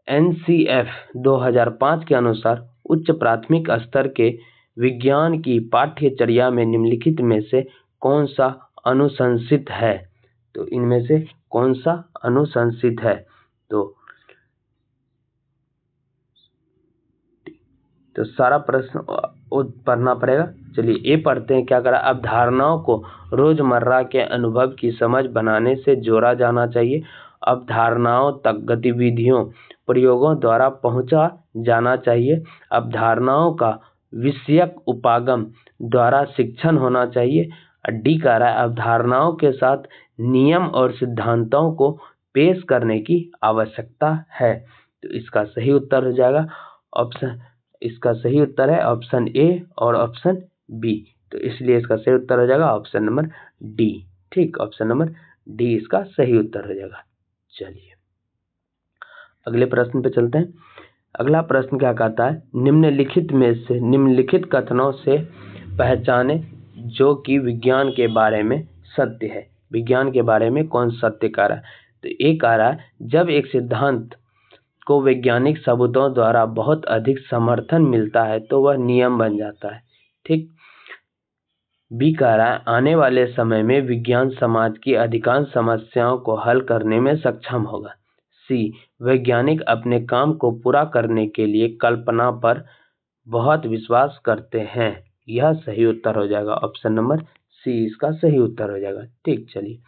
NCF 2005 के अनुसार उच्च प्राथमिक स्तर के विज्ञान की पाठ्यचर्या में निम्नलिखित में से कौन सा अनुशंसित है? तो इनमें से कौन सा अनुशंसित है? तो सारा प्रश्न पढ़ना पड़ेगा। चलिए ए पढ़ते हैं। क्या करा? अवधारणाओं को रोजमर्रा के अनुभव की समझ बनाने से जोड़ा जाना चाहिए। अवधारणाओं तक गतिविधियों प्रयोगों द्वारा पहुंचा जाना चाहिए। अवधारणाओं का विषयक उपागम द्वारा शिक्षण होना चाहिए। डी कह रहा है अवधारणाओं के साथ नियम और सिद्धांतों को पेश करने की आवश्यकता है। तो इसका सही उत्तर हो जाएगा इसका सही उत्तर है ऑप्शन ए और ऑप्शन बी। तो इसलिए इसका सही उत्तर हो जाएगा ऑप्शन नंबर डी। ठीक, ऑप्शन नंबर डी इसका सही उत्तर हो जाएगा। चलिए अगले प्रश्न पे चलते हैं। अगला प्रश्न क्या कहता है? निम्नलिखित कथनों से पहचाने जो कि विज्ञान के बारे में सत्य है। विज्ञान के बारे में कौन सत्य कह रहा है? तो ए कह रहा है जब एक सिद्धांत को वैज्ञानिक सबूतों द्वारा बहुत अधिक समर्थन मिलता है तो वह नियम बन जाता है। ठीक, बी कह रहा है आने वाले समय में विज्ञान समाज की अधिकांश समस्याओं को हल करने में सक्षम होगा। सी वैज्ञानिक अपने काम को पूरा करने के लिए कल्पना पर बहुत विश्वास करते हैं। यह सही उत्तर हो जाएगा, ऑप्शन नंबर सी इसका सही उत्तर हो जाएगा। ठीक, चलिए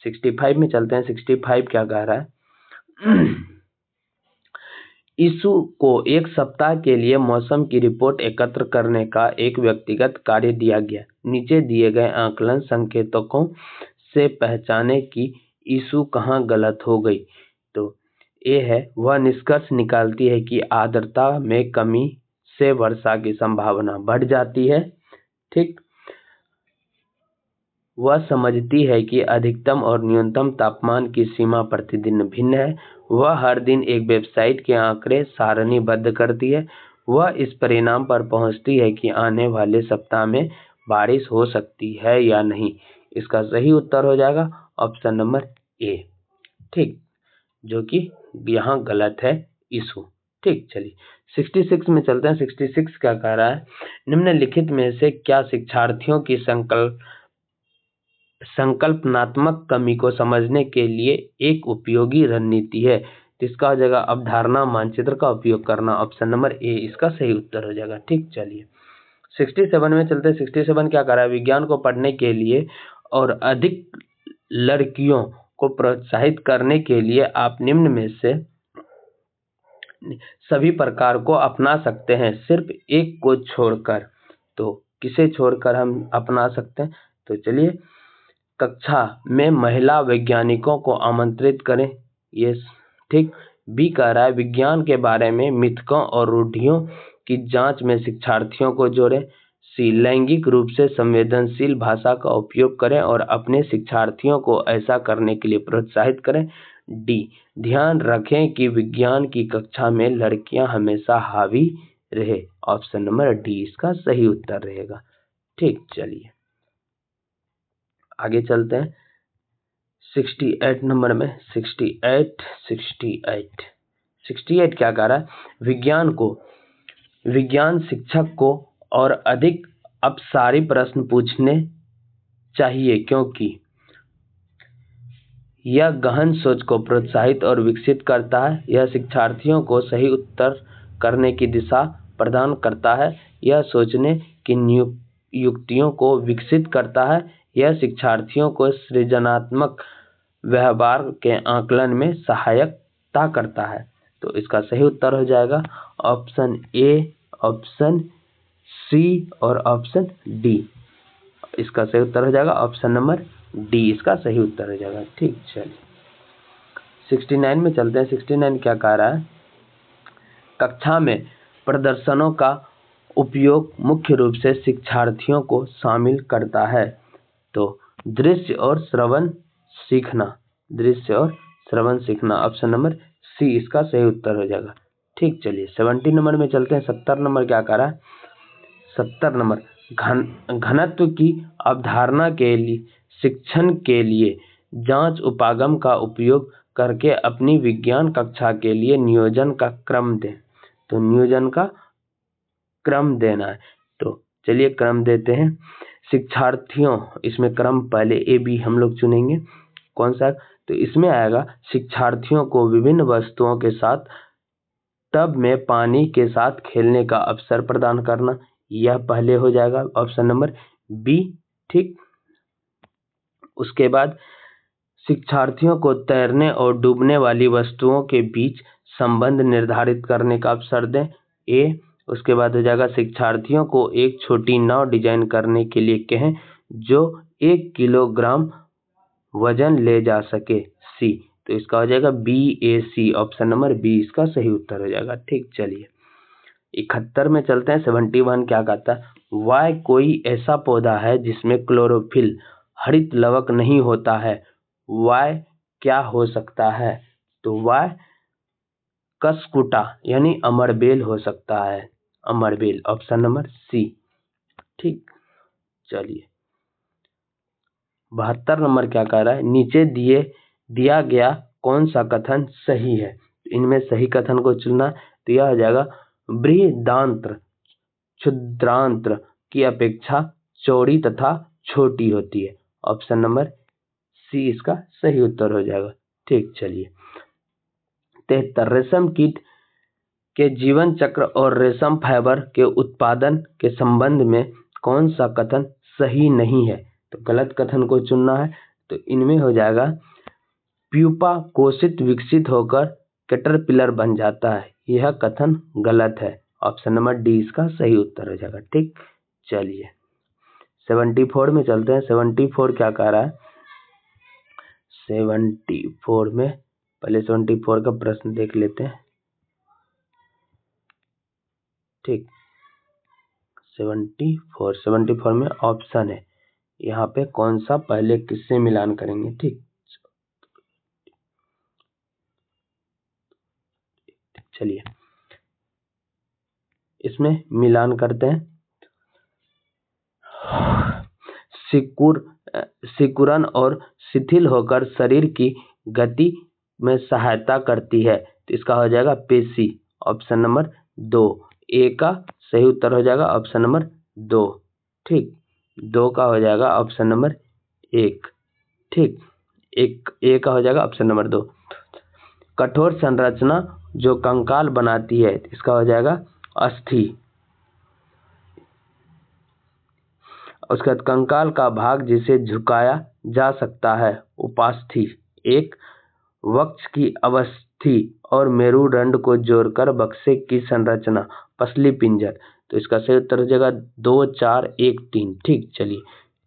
65 में चलते हैं। 65 क्या कह रहा है यीशु को एक सप्ताह के लिए मौसम की रिपोर्ट एकत्र करने का एक व्यक्तिगत कार्य दिया गया। नीचे दिए गए आकलन संकेतकों से पहचाने कि यीशु कहाँ गलत हो गई। तो ए है वह निष्कर्ष निकालती है कि आर्द्रता में कमी से वर्षा की संभावना बढ़ जाती है। ठीक, वह समझती है कि अधिकतम और न्यूनतम तापमान की सीमा प्रतिदिन भिन्न है। वह हर दिन एक वेबसाइट के आंकड़े सारणीबद्ध करती है। वह इस परिणाम पर पहुंचती है कि आने वाले सप्ताह में बारिश हो सकती है या नहीं। इसका सही उत्तर हो जाएगा ऑप्शन नंबर ए। ठीक, जो कि यहाँ गलत है यीशु। ठीक, चलिए 66 में चलते हैं। 66 क्या कह रहा है निम्नलिखित में से क्या शिक्षार्थियों की संकल्पनात्मक कमी को समझने के लिए एक उपयोगी रणनीति है। तो इसका हो जाएगा अवधारणा मानचित्र का उपयोग करना, ऑप्शन नंबर ए इसका सही उत्तर हो जाएगा। ठीक, चलिए 67 में चलते हैं। 67 क्या कर रहा है विज्ञान को पढ़ने के लिए और अधिक लड़कियों को प्रोत्साहित करने के लिए आप निम्न में से सभी प्रकार को अपना सकते हैं सिर्फ एक को छोड़कर। तो किसे छोड़कर हम अपना सकते हैं? तो चलिए कक्षा में महिला वैज्ञानिकों को आमंत्रित करें। ये ठीक। बी कह रहा है विज्ञान के बारे में मिथकों और रूढ़ियों की जांच में शिक्षार्थियों को जोड़ें। सी लैंगिक रूप से संवेदनशील भाषा का उपयोग करें और अपने शिक्षार्थियों को ऐसा करने के लिए प्रोत्साहित करें। डी ध्यान रखें कि विज्ञान की कक्षा में लड़कियां हमेशा हावी रहे। ऑप्शन नंबर डी इसका सही उत्तर रहेगा। ठीक, चलिए आगे चलते हैं 68 नंबर में। 68 क्या कह रहा है विज्ञान शिक्षक को और अधिक अपसारी प्रश्न पूछने चाहिए क्योंकि यह गहन सोच को प्रोत्साहित और विकसित करता है। यह शिक्षार्थियों को सही उत्तर करने की दिशा प्रदान करता है। यह सोचने की युक्तियों को विकसित करता है। यह शिक्षार्थियों को सृजनात्मक व्यवहार के आकलन में सहायता करता है। तो इसका सही उत्तर हो जाएगा ऑप्शन ए, ऑप्शन सी और ऑप्शन डी। इसका सही उत्तर हो जाएगा ऑप्शन नंबर डी इसका सही उत्तर हो जाएगा। ठीक, चलिए 69 में चलते हैं। 69 क्या कह रहा है कक्षा में प्रदर्शनों का उपयोग मुख्य रूप से शिक्षार्थियों को शामिल करता है। तो दृश्य और श्रवण सीखना ऑप्शन नंबर सी इसका सही उत्तर हो जाएगा। ठीक, चलिए 70 नंबर में चलते हैं। 70 नंबर क्या कह रहा है 70 नंबर घनत्व की अवधारणा के लिए शिक्षण के लिए जांच उपागम का उपयोग करके अपनी विज्ञान कक्षा के लिए नियोजन का क्रम दें। तो नियोजन का क्रम देना है। तो चलिए क्रम देते हैं। शिक्षार्थियों, इसमें क्रम पहले ए बी हम लोग चुनेंगे कौन सा। तो इसमें आएगा शिक्षार्थियों को विभिन्न वस्तुओं के साथ टब में पानी के साथ खेलने का अवसर प्रदान करना। यह पहले हो जाएगा ऑप्शन नंबर बी। ठीक, उसके बाद शिक्षार्थियों को तैरने और डूबने वाली वस्तुओं के बीच संबंध निर्धारित करने का अवसर दें। ए, उसके बाद हो जाएगा शिक्षार्थियों को एक छोटी नाव डिजाइन करने के लिए कहें जो 1 किलोग्राम वजन ले जा सके। सी, तो इसका हो जाएगा बी ए सी, ऑप्शन नंबर बी इसका सही उत्तर हो जाएगा। ठीक, चलिए 71 में चलते हैं। 71 क्या कहता है वाय कोई ऐसा पौधा है जिसमें क्लोरोफिल हरित लवक नहीं होता है। वाय क्या हो सकता है? तो वाय कसकुटा यानी अमरबेल हो सकता है। अमरबेल, ऑप्शन नंबर सी। ठीक, चलिए 72 नंबर क्या कह रहा है नीचे दिया गया कौन सा कथन सही है? इनमें सही कथन को चुनना। तो यह हो जाएगा बृहदान्त्र क्षुद्रांत्र की अपेक्षा चौड़ी तथा छोटी होती है। ऑप्शन नंबर सी इसका सही उत्तर हो जाएगा। ठीक, चलिए 73 रेशम कीट के जीवन चक्र और रेशम फाइबर के उत्पादन के संबंध में कौन सा कथन सही नहीं है? तो गलत कथन को चुनना है। तो इनमें हो जाएगा प्यूपा कोशित विकसित होकर कैटरपिलर बन जाता है, यह कथन गलत है। ऑप्शन नंबर डी इसका सही उत्तर हो जाएगा। ठीक, चलिए 74 में चलते हैं। 74 क्या कह रहा है? 74 में पहले 74 का प्रश्न देख लेते हैं। ठीक, 74 में ऑप्शन है, यहाँ पे कौन सा पहले किससे मिलान करेंगे? ठीक, चलिए इसमें मिलान करते हैं। सिकुड़न और शिथिल होकर शरीर की गति में सहायता करती है, तो इसका हो जाएगा पेशी। ऑप्शन नंबर 2 ए का सही उत्तर हो जाएगा। Option number 2। ठीक, 2 का हो जाएगा ऑप्शन नंबर 1। ठीक, एक ए का हो जाएगा ऑप्शन नंबर 2। कठोर संरचना जो कंकाल बनाती है, इसका हो जाएगा अस्थि। उसके बाद कंकाल का भाग जिसे झुकाया जा सकता है, उपास्थि। एक वक्ष की अवस्थि और मेरुदंड को जोड़कर बक्से की संरचना, पसली पिंजर। तो इसका सही उत्तर हो जाएगा 2, 4, 1, 3। ठीक, चलिए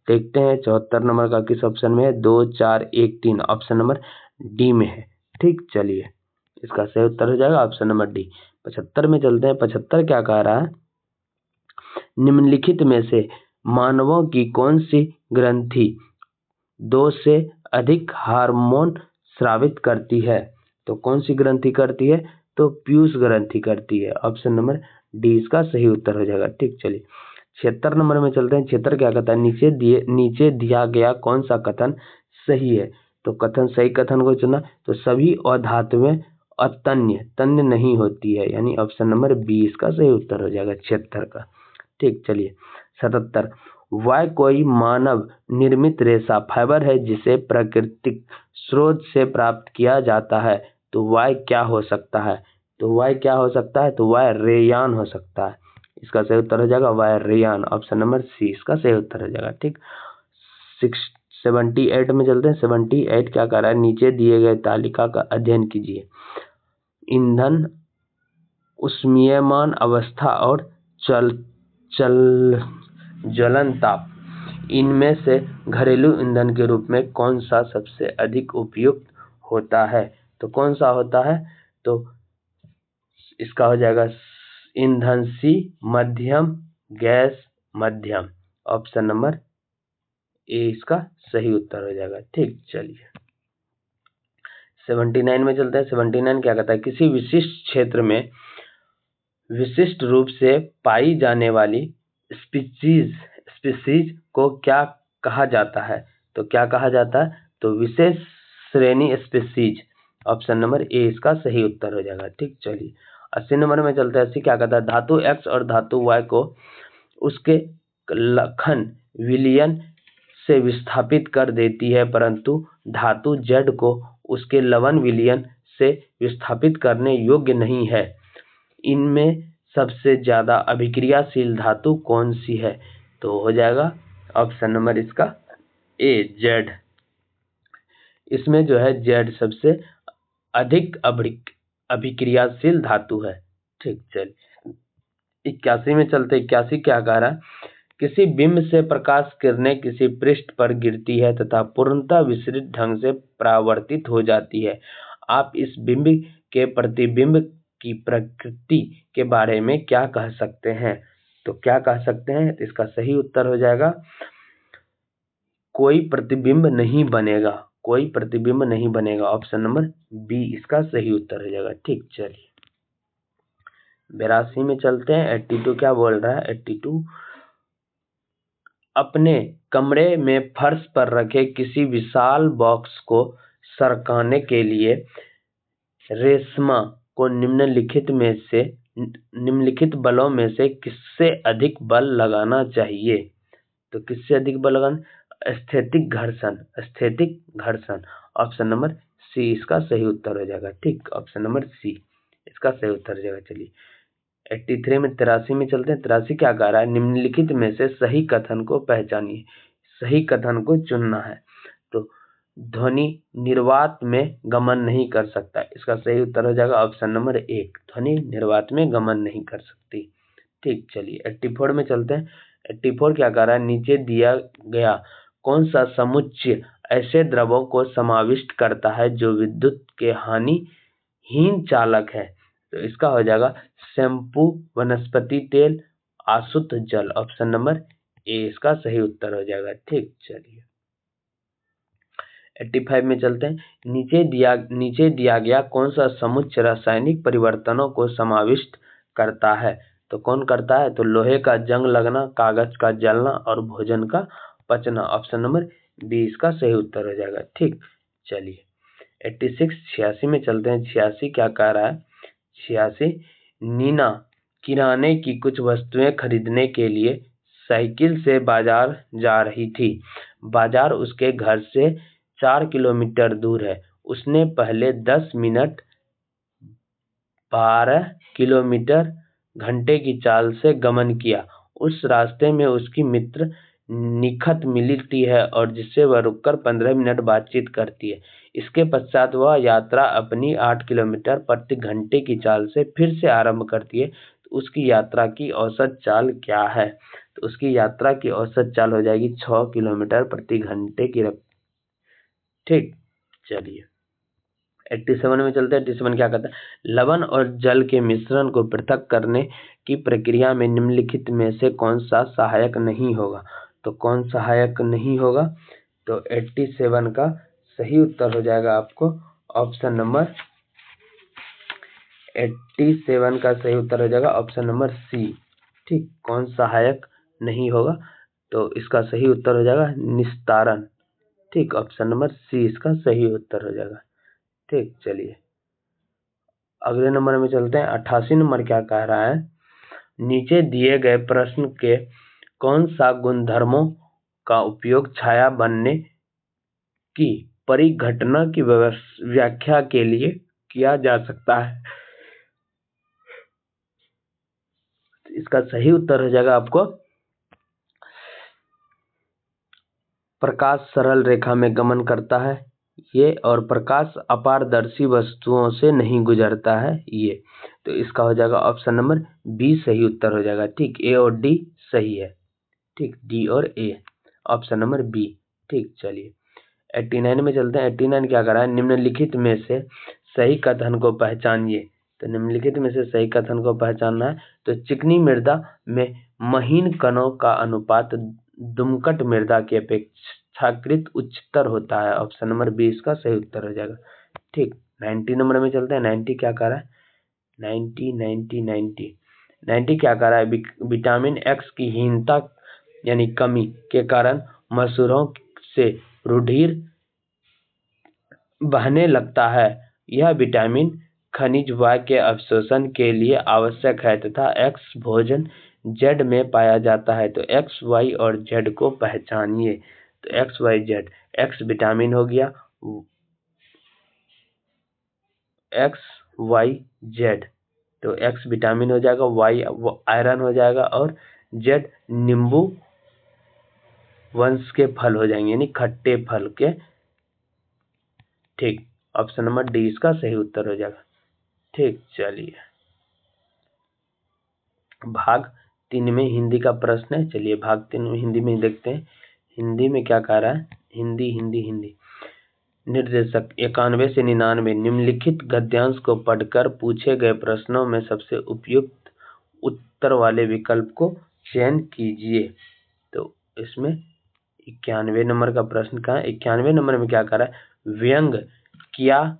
देखते हैं 74 नंबर का किस ऑप्शन में है। 2, 4, 1, 3 ऑप्शन नंबर डी में है। ठीक, चलिए इसका सही उत्तर हो जाएगा ऑप्शन नंबर डी। 75 में चलते हैं। 75 क्या कह रहा है? निम्नलिखित में से मानवों की कौन सी ग्रंथि 2 से अधिक हार्मोन स्रावित करती है? तो कौन सी ग्रंथि करती है? तो पीयूष ग्रंथि करती है। ऑप्शन नंबर डी इसका सही उत्तर हो जाएगा। ठीक, चलिए 76 नंबर में चलते हैं। 76 क्या कहता है? नीचे दिया गया कौन सा कथन सही है? तो कथन सही कथन को चुना। तो सभी अधातुएं तन्य नहीं होती है, यानी ऑप्शन नंबर बी इसका सही उत्तर हो जाएगा 76 का। ठीक, चलिए 77 वह कोई मानव निर्मित रेशा फाइबर है जिसे प्राकृतिक स्रोत से प्राप्त किया जाता है, तो वह क्या हो सकता है? तो वह क्या हो सकता है? तो वह रेयान हो सकता है। इसका सही उत्तर हो जाएगा वह रेयान। ऑप्शन नंबर सी इसका सही उत्तर हो जाएगा। ठीक, 78 में चलते हैं। 78 क्या कर रहा है? नीचे दिए गए तालिका का अध्ययन कीजिए। ईंधन, उष्मीयमान अवस्था और ज्वलन ताप, इनमें से घरेलू ईंधन के रूप में कौन सा सबसे अधिक उपयुक्त होता है? तो कौन सा होता है? तो इसका हो जाएगा ईंधन सी मध्यम, गैस मध्यम। ऑप्शन नंबर ए इसका सही उत्तर हो जाएगा। ठीक, चलिए 79 में चलते हैं। 79 क्या कहता है? किसी विशिष्ट क्षेत्र में विशिष्ट रूप से पाई जाने वाली स्पीशीज को क्या कहा जाता है? तो क्या कहा जाता है? तो विशेष श्रेणी स्पीशीज। ऑप्शन नंबर ए इसका सही उत्तर हो जाएगा। ठीक, चलिए 80 नंबर में चलते हैं। 80 क्या कहता है? धातु एक्स और धातु वाई को उसके लखन विलयन से विस्थापित कर देती है, परंतु धातु जेड को उसके लवण विलयन से विस्थापित करने योग्य नहीं है। इनमें सबसे ज्यादा अभिक्रियाशील धातु कौन सी है? तो हो जाएगा ऑप्शन नंबर इसका ए जेड। इसमें जो है जेड सबसे अधिक अभिक्रियाशील धातु है। ठीक, चलिए 81 में चलते। 81 क्या कह रहा है? किसी बिंब से प्रकाश किरणें किसी पृष्ठ पर गिरती है तथा पूर्णतः विसरित ढंग से परावर्तित हो जाती है। आप इस बिंब के प्रतिबिंब की प्रकृति के बारे में क्या कह सकते हैं? तो क्या कह सकते हैं? तो इसका सही उत्तर हो जाएगा कोई प्रतिबिंब नहीं बनेगा। कोई प्रतिबिंब नहीं बनेगा। ऑप्शन नंबर बी इसका सही उत्तर हो जाएगा। ठीक, चलिए 82 में चलते हैं। 82 क्या बोल रहा है? 82 अपने कमरे में फर्श पर रखे किसी विशाल बॉक्स को सरकाने के लिए रेशमा को निम्नलिखित बलों में से किससे अधिक बल लगाना चाहिए? तो किससे अधिक बलवान? स्थैतिक घर्षण, स्थैतिक घर्षण। ऑप्शन नंबर सी इसका सही उत्तर हो जाएगा। ठीक, ऑप्शन नंबर सी इसका सही उत्तर हो जाएगा। चलिए 83 में 83 में चलते हैं। 83 क्या कह रहा है? निम्नलिखित में से सही कथन को पहचानिए। सही कथन को चुनना है। तो ध्वनि निर्वात में गमन नहीं कर सकता, इसका सही उत्तर हो जाएगा ऑप्शन नंबर 1, ध्वनि निर्वात में गमन नहीं कर सकती। ठीक, चलिए 84 में चलते हैं। 84 क्या कह रहा है? नीचे दिया गया कौन सा समुच्चय ऐसे द्रवों को समाविष्ट करता है जो विद्युत के हानिहीन चालक है? तो इसका हो जाएगा शैम्पू, वनस्पति तेल, आसुत जल। ऑप्शन नंबर ए इसका सही उत्तर हो जाएगा। ठीक, चलिए 85 में चलते हैं। नीचे दिया गया कौन सा समुच्चय रासायनिक परिवर्तनों को समाविष्ट करता है? तो कौन करता है? तो लोहे का जंग लगना, कागज का जलना और भोजन का पचना। ऑप्शन नंबर बी इसका सही उत्तर हो जाएगा। ठीक, चलिए 86 में चलते हैं। 86 क्या कह रहा है? 86 नीना किराने की कुछ वस्तुएं खरीदने के लिए साइकिल से बाजार जा रही थी। बाजार उसके घर से 4 किलोमीटर दूर है। उसने पहले 10 मिनट 12 किलोमीटर घंटे की चाल से गमन किया। उस रास्ते में उसकी मित्र निखत मिलती है और जिससे वह रुककर 15 मिनट बातचीत करती है। इसके पश्चात वह यात्रा अपनी 8 किलोमीटर प्रति घंटे की चाल से फिर से आरंभ करती है। तो उसकी यात्रा की औसत चाल क्या है? तो उसकी यात्रा की औसत चाल हो जाएगी 6 किलोमीटर प्रति घंटे की। ठीक, चलिए 87 में चलते हैं। 87 क्या कहता है? लवण और जल के मिश्रण को पृथक करने की प्रक्रिया में निम्नलिखित में से कौन सा सहायक नहीं होगा? तो कौन सहायक नहीं होगा? तो 87 का सही उत्तर हो जाएगा आपको ऑप्शन नंबर 87 का सही उत्तर हो जाएगा ऑप्शन नंबर सी। ठीक, कौन सहायक नहीं होगा? तो इसका सही उत्तर हो जाएगा निस्तारण। ठीक, ऑप्शन नंबर सी इसका सही उत्तर हो जाएगा। ठीक, चलिए अगले नंबर में चलते हैं। 88 नंबर क्या कह रहा है? नीचे दिए गए प्रश्न के कौन सा गुणधर्मों का उपयोग छाया बनने की परिघटना की व्याख्या के लिए किया जा सकता है? इसका सही उत्तर हो जाएगा आपको प्रकाश सरल रेखा में गमन करता है ये, और प्रकाश अपारदर्शी वस्तुओं से नहीं गुजरता है ये। तो इसका हो जाएगा ऑप्शन नंबर बी सही उत्तर हो जाएगा। ठीक, ए और डी सही है। ठीक, डी और ए ऑप्शन नंबर बी। ठीक, चलिए 89 में चलते हैं। 89 क्या कर रहा है? निम्नलिखित में से सही कथन को पहचानिए। तो निम्नलिखित में से सही कथन को पहचानना है। तो चिकनी मृदा में महीन कणों का अनुपात दुमकट मृदा की अपेक्षाकृत उच्चतर होता है। ऑप्शन नंबर बी इसका सही उत्तर हो जाएगा। ठीक, 90 नंबर में चलते हैं। 90 क्या कर रहा है? 90 क्या कर रहा है? विटामिन एक्स की हीनता यानी कमी के कारण मसूरों से रुधिर बहने लगता है। यह विटामिन खनिज वायु के अवशोषण के लिए आवश्यक है तथा एक्स भोजन जेड में पाया जाता है। तो एक्स वाई और जेड को पहचानिए। तो X Y Z, X vitamin हो गया, एक्स वाई जेड। तो एक्स विटामिन हो जाएगा, वाई आयरन हो जाएगा और जेड नींबू वंश के फल हो जाएंगे यानी खट्टे फल के। ठीक, ऑप्शन नंबर डी इसका सही उत्तर हो जाएगा। ठीक, चलिए भाग 3 में हिंदी का प्रश्न है। चलिए भाग 3 में हिंदी में देखते हैं। हिंदी में क्या कह रहा है? हिंदी निर्देशक 91 से 99 निम्नलिखित गद्यांश को पढ़कर पूछे गए प्रश्नों में सबसे उपयुक्त उत्तर वाले विकल्प को चयन कीजिए। तो इसमें 91 नंबर का प्रश्न कहाँ है? 91 नंबर में क्या कर रहा है? व्यंग किया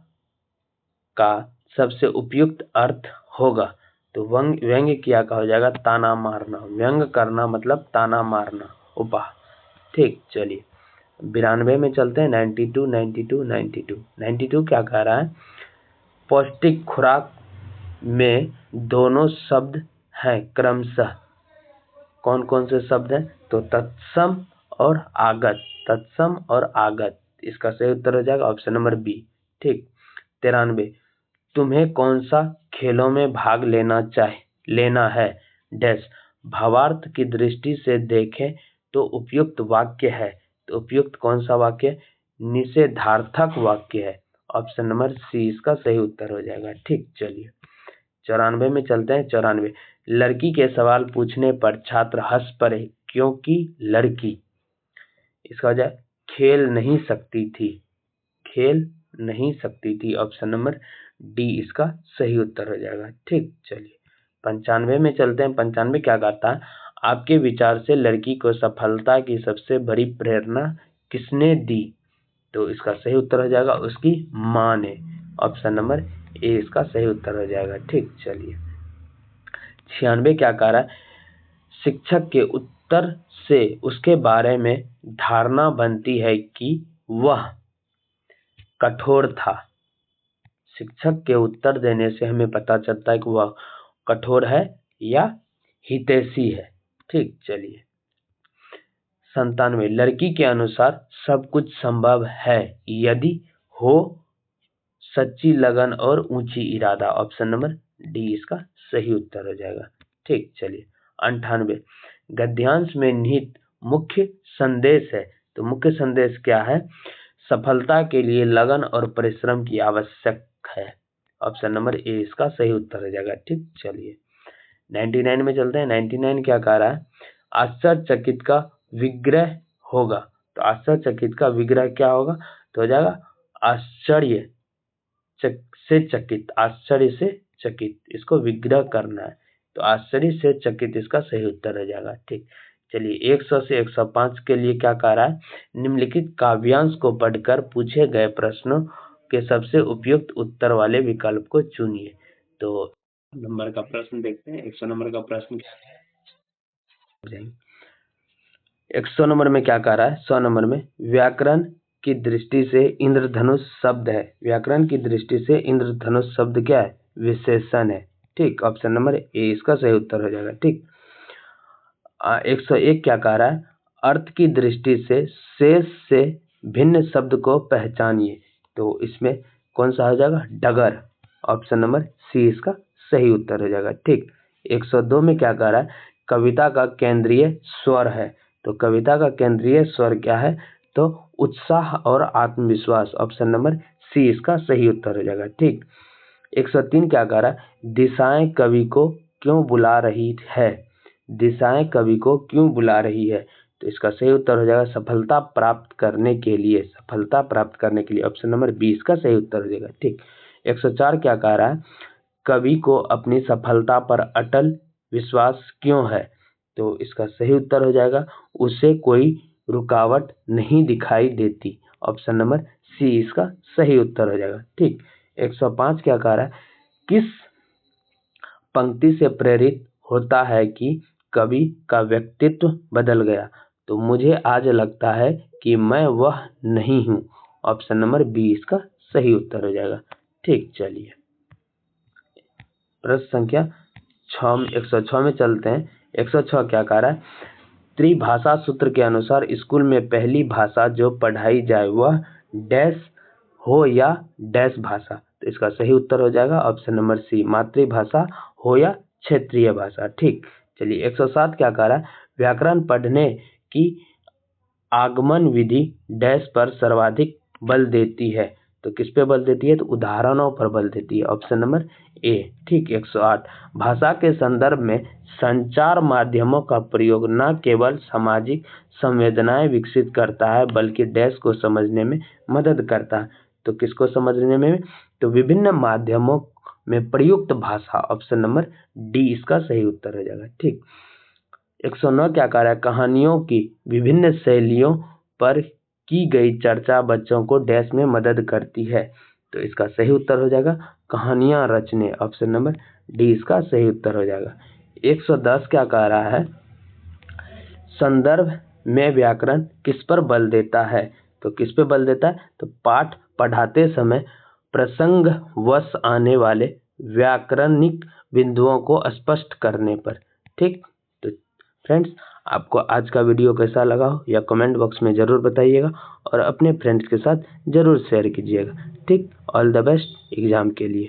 का सबसे उपयुक्त अर्थ होगा। तो व्यंग किया का हो जाएगा ताना मारना। व्यंग करना मतलब ताना मारना, उपहास। ठीक, चलिए 92 में चलते हैं। 92 क्या कह रहा है? पौष्टिक खुराक में दोनों शब्द हैं क्रमशः कौन कौन से शब्द हैं? तो तत्सम और आगत, तत्सम और आगत। इसका सही उत्तर हो जाएगा ऑप्शन नंबर बी। ठीक। 93, तुम्हें कौन सा खेलों में भाग लेना है डैश। भावार्थ की दृष्टि से देखें तो उपयुक्त वाक्य है। तो उपयुक्त कौन सा वाक्य है? निषेधार्थक वाक्य है। ऑप्शन नंबर सी इसका सही उत्तर हो जाएगा। ठीक, चलिए 94 में चलते हैं। 94, लड़की के सवाल पूछने पर छात्र हंस पड़े क्योंकि लड़की, इसका वजह खेल नहीं सकती थी, खेल नहीं सकती थी। ऑप्शन नंबर डी इसका सही उत्तर हो जाएगा। ठीक, चलिए 95 में चलते हैं। 95 क्या कहता है? आपके विचार से लड़की को सफलता की सबसे बड़ी प्रेरणा किसने दी? तो इसका सही उत्तर हो जाएगा उसकी माँ ने। ऑप्शन नंबर ए इसका सही उत्तर हो जाएगा। ठीक, चलिए 96 क्या कह रहा है? शिक्षक के उत्तर से उसके बारे में धारणा बनती है कि वह कठोर था। शिक्षक के उत्तर देने से हमें पता चलता है कि वह कठोर है या हितैषी है। ठीक, चलिए 97, लड़की के अनुसार सब कुछ संभव है यदि हो सच्ची लगन और ऊंची इरादा। ऑप्शन नंबर डी इसका सही उत्तर हो जाएगा। ठीक, चलिए 98, गद्यांश में निहित मुख्य संदेश है। तो मुख्य संदेश क्या है? सफलता के लिए लगन और परिश्रम की आवश्यक है। ऑप्शन नंबर ए इसका सही उत्तर हो जाएगा। ठीक, चलिए 99 में चलते हैं। 99 क्या कह रहा है? आश्चर्यचकित का विग्रह होगा। तो आश्चर्यचकित का विग्रह क्या होगा? तो हो जाएगा आश्चर्य से चकित, आश्चर्य से चकित, इसको विग्रह करना है। तो आश्चर्य से चकित इसका सही उत्तर हो जाएगा। ठीक, चलिए 100 से 105 के लिए क्या कह रहा है? निम्नलिखित काव्यांश को पढ़कर पूछे गए प्रश्नों के सबसे उपयुक्त उत्तर वाले विकल्प को चुनिए। तो नंबर का प्रश्न देखते हैं। 100 नंबर का प्रश्न क्या है? 100 नंबर में क्या कह रहा है? 100 नंबर में व्याकरण की दृष्टि से इंद्रधनुष शब्द है। व्याकरण की दृष्टि से इंद्रधनुष शब्द क्या है? विशेषण है। ठीक, ऑप्शन नंबर ए इसका सही उत्तर हो जाएगा। ठीक, 101 क्या कह रहा है? अर्थ की दृष्टि से शेष से भिन्न शब्द को पहचानिए। तो इसमें कौन सा हो जाएगा? डगर। ऑप्शन नंबर सी इसका सही उत्तर हो जाएगा। ठीक, 102 में क्या कह रहा है? कविता का केंद्रीय स्वर है। तो कविता का केंद्रीय स्वर क्या है? तो उत्साह और आत्मविश्वास। ऑप्शन नंबर सी इसका सही उत्तर हो जाएगा। ठीक, 103 क्या कह रहा है? दिशाएं कवि को क्यों बुला रही है? दिशाएं कवि को क्यों बुला रही है? तो इसका सही उत्तर हो जाएगा सफलता प्राप्त करने के लिए, सफलता प्राप्त करने के लिए। ऑप्शन नंबर बी इसका सही उत्तर हो जाएगा। ठीक, 104 क्या कह रहा है? कवि को अपनी सफलता पर अटल विश्वास क्यों है? तो इसका सही उत्तर हो जाएगा उसे कोई रुकावट नहीं दिखाई देती। ऑप्शन नंबर सी इसका सही उत्तर हो जाएगा। ठीक, 105 क्या कह रहा है? किस पंक्ति से प्रेरित होता है कि कवि का व्यक्तित्व बदल गया? तो मुझे आज लगता है कि मैं वह नहीं हूँ। ऑप्शन नंबर बी इसका सही उत्तर हो जाएगा। ठीक, चलिए प्रश्न संख्या 106 में चलते हैं। 106 क्या कह रहा है? त्रिभाषा सूत्र के अनुसार स्कूल में पहली भाषा जो पढ़ाई जाए वह डैश हो या डैश भाषा। तो इसका सही उत्तर हो जाएगा ऑप्शन नंबर सी, मातृभाषा हो या क्षेत्रीय भाषा। ठीक, चलिए 107 क्या कह रहा है? व्याकरण पढ़ने की आगमन विधि डैश पर सर्वाधिक बल देती है। तो किस पे बल देती है? तो उदाहरणों पर बल देती है। Option number A. ठीक, 108 भाषा के संदर्भ में संचार माध्यमों का प्रयोग न केवल सामाजिक संवेदनाएं विकसित करता है बल्कि डैश को समझने में मदद करता है। तो किसको समझने में? तो विभिन्न माध्यमों में प्रयुक्त भाषा। ऑप्शन नंबर डी इसका सही उत्तर हो जाएगा। ठीक, 109 क्या कह रहा है? कहानियों की विभिन्न शैलियों पर की गई चर्चा बच्चों को डैश में मदद करती है। तो इसका सही उत्तर हो जाएगा कहानियां रचने। ऑप्शन नंबर डी इसका सही उत्तर हो जाएगा। 110 क्या कह रहा है? संदर्भ में व्याकरण किस पर बल देता है? तो किस पे बल देता है? तो पाठ पढ़ाते समय प्रसंगवश आने वाले व्याकरणिक बिंदुओं को स्पष्ट करने पर। ठीक, तो फ्रेंड्स, आपको आज का वीडियो कैसा लगा हो या कमेंट बॉक्स में ज़रूर बताइएगा और अपने फ्रेंड्स के साथ ज़रूर शेयर कीजिएगा। ठीक, ऑल द बेस्ट एग्ज़ाम के लिए।